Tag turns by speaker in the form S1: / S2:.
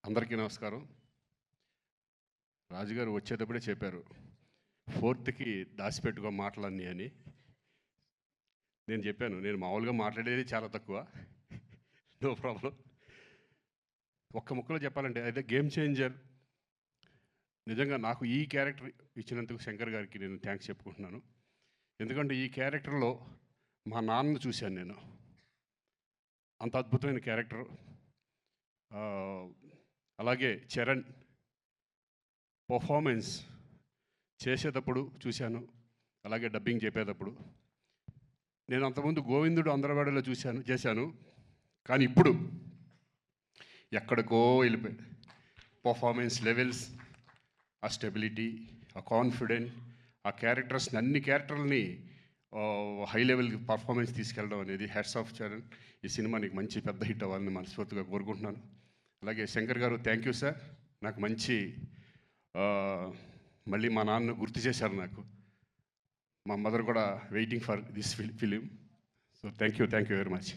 S1: అందరికీ నమస్కారం. రాజుగారు వచ్చేటప్పుడే చెప్పారు, 4th దాచిపెట్టుకో మాటలన్నీ అని. నేను చెప్పాను, నేను మామూలుగా మాట్లాడేది చాలా తక్కువ, నో ప్రాబ్లం. ఒక్క ముక్కలో చెప్పాలంటే అయితే గేమ్ చేంజర్. నిజంగా నాకు ఈ క్యారెక్టర్ ఇచ్చినందుకు శంకర్ గారికి నేను థ్యాంక్స్ చెప్పుకుంటున్నాను. ఎందుకంటే ఈ క్యారెక్టర్లో మా నాన్నను చూశాను నేను. అంత అద్భుతమైన క్యారెక్టర్. అలాగే చరణ్ పర్ఫార్మెన్స్ చేసేటప్పుడు చూశాను, అలాగే డబ్బింగ్ చెప్పేటప్పుడు. నేను అంతకుముందు గోవిందుడు అందరవాడలో చేశాను, కానీ ఇప్పుడు ఎక్కడికో వెళ్ళిపోయాడు. పర్ఫార్మెన్స్ లెవెల్స్, ఆ స్టెబిలిటీ, ఆ కాన్ఫిడెంట్, ఆ క్యారెక్టర్స్ని, అన్ని క్యారెక్టర్లని హై లెవెల్ పర్ఫార్మెన్స్ తీసుకెళ్ళడం అనేది హ్యాట్స్ ఆఫ్ చరణ్. ఈ సినిమా నీకు మంచి పెద్ద హిట్ అవ్వాలని మనస్ఫూర్తిగా కోరుకుంటున్నాను. అలాగే శంకర్ గారు థ్యాంక్ యూ సార్. నాకు మంచి మళ్ళీ మా నాన్న గుర్తు చేశారు నాకు. మా మదర్ కూడా waiting for this film. So thank you very much.